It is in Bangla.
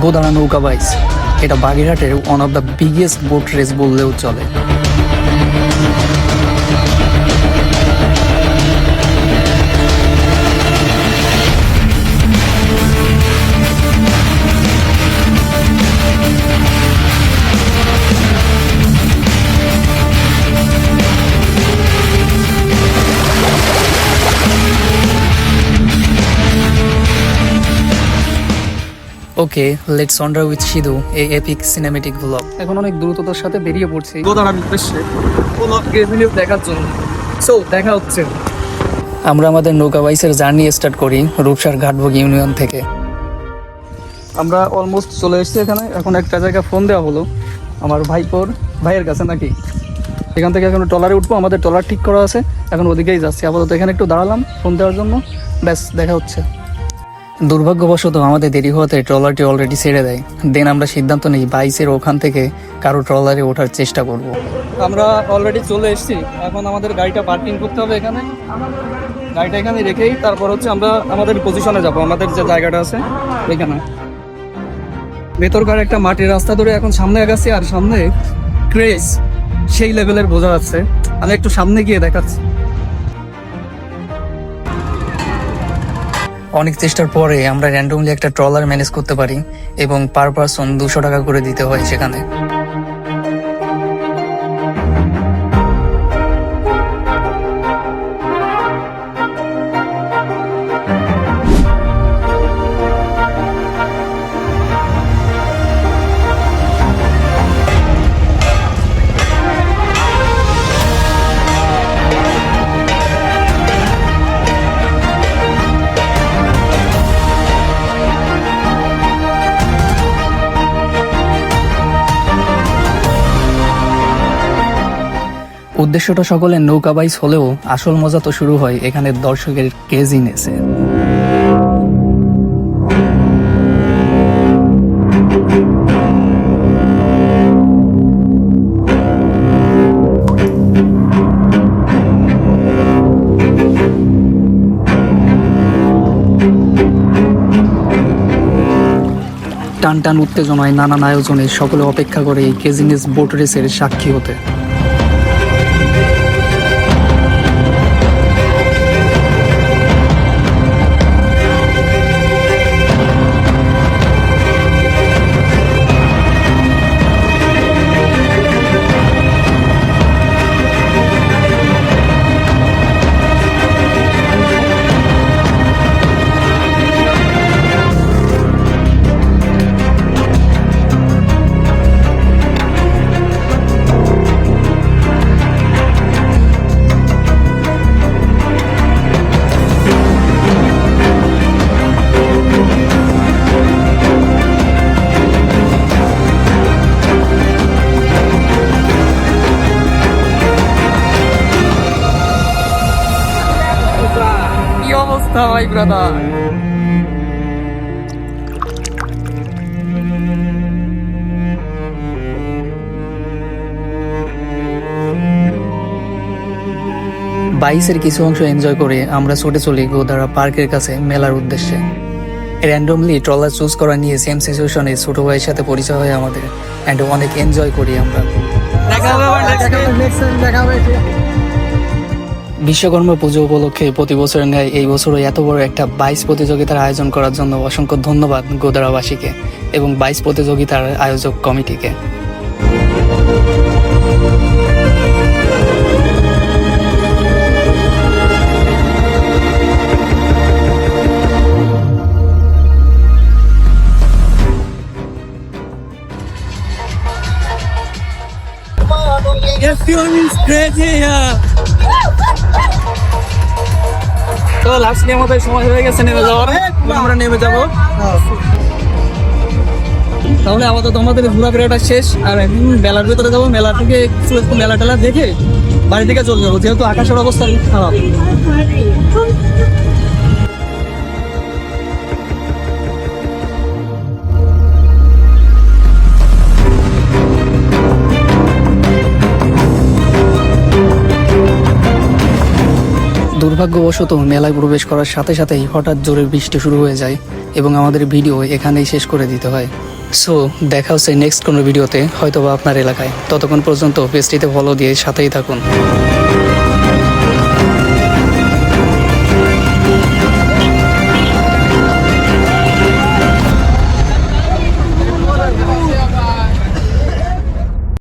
গোদাড়া নৌকা বাইচ, এটা বাগেরহাটের one of the biggest boat race বললেও চলে। ওকে, লেটস ওয়ান্ডার উইথ সিধু, এই এপিক সিনেমেটিক ব্লগ। এখন অনেক দ্রুততার সাথে বেরিয়ে পড়ছি গোদাড়ার উদ্দেশ্যে দেখার জন্য। সো দেখা হচ্ছে। আমরা আমাদের নৌকা বাইসের জার্নি স্টার্ট করি রূপসার ঘাটভোগ ইউনিয়ন থেকে। আমরা অলমোস্ট চলে এসেছি এখানে। এখন একটা জায়গায় ফোন দেওয়া হলো আমার ভাইয়ের কাছে নাকি, এখান থেকে এখন ট্রলারে উঠবো। আমাদের ট্রলার ঠিক করা আছে, এখন ওদিকেই যাচ্ছি। আপাতত এখানে একটু দাঁড়ালাম ফোন দেওয়ার জন্য, ব্যাস দেখা হচ্ছে। দুর্ভাগ্যবশত আমাদের দেরি হওয়াতে ট্রলারটি অলরেডি ছেড়ে দেয়। দেন আমরা সিদ্ধান্ত নিই বাইসের ওখান থেকে কারো ট্রলারে ওঠার চেষ্টা করব। আমরা অলরেডি চলে এসেছি, এখন আমাদের গাড়িটা পার্কিং করতে হবে এখানে। গাড়িটা এখানে রেখেই তারপর হচ্ছে আমরা আমাদের পজিশনে যাব, আমাদের যে জায়গাটা আছে এখানে। ভেতরকার একটা মাটির রাস্তা ধরে এখন সামনে আগাচ্ছি, আর সামনে ক্রেজ সেই লেভেলের বোঝা যাচ্ছে। আমি একটু সামনে গিয়ে দেখাচ্ছি। অনেক চেষ্টার পরে আমরা র্যান্ডমলি একটা ট্রলার ম্যানেজ করতে পারি এবং পার পারসন 200 টাকা করে দিতে হয় সেখানে। উদ্দেশ্যটা সকলের নৌকা বাইচ হলেও আসল মজা তো শুরু হয় এখানে দর্শকের ক্রেজিনেসে। টান টান উত্তেজনায় নানান আয়োজনে সকলে অপেক্ষা করে এই ক্রেজিনেস বোট রেসের সাক্ষী হতে। কি অবস্থা ভাই ব্রাদার, বাইসের কিছু অংশ এনজয় করে আমরা ছুটে চলি গোদাড়া পার্কের কাছে মেলার উদ্দেশ্যে। র্যান্ডমলি ট্রলার চুজ করা নিয়ে সেম সিচুয়েশনে ছোট ভাইয়ের সাথে পরিচয় হয় আমাদের, অ্যান্ড অনেক এনজয় করি আমরা। বিশ্বকর্মা পুজো উপলক্ষে প্রতি বছরের ন্যায় এই বছরও এত বড় একটা বাইস প্রতিযোগিতার আয়োজন করার জন্য অসংখ্য ধন্যবাদ গোদাড়াবাসীকে এবং বাইস প্রতিযোগিতার আয়োজক কমিটিকে। তো লাস্টলি আমাদের সময় হয়ে গেছে নেমে যাওয়ার, আমরা নেমে যাব। তাহলে আপাতত আমাদের ঘোরাফেরাটা শেষ, আর এখন মেলার ভিতরে যাবো। মেলা থেকে একটু মেলা টেলা দেখে বাড়ি থেকে চলে যাবো, যেহেতু আকাশের অবস্থা খারাপ। দুর্ভাগ্যবশত মেলায় প্রবেশ করার সাথে সাথেই হঠাৎ জোরে বৃষ্টি শুরু হয়ে যায় এবং আমাদের ভিডিও এখানেই শেষ করে দিতে হয়। সো দেখা হচ্ছে নেক্সট কোনো ভিডিওতে, হয়তো বা আপনার এলাকায়। ততক্ষণ পর্যন্ত পেজটিতে ফলো দিয়ে সাথেই থাকুন।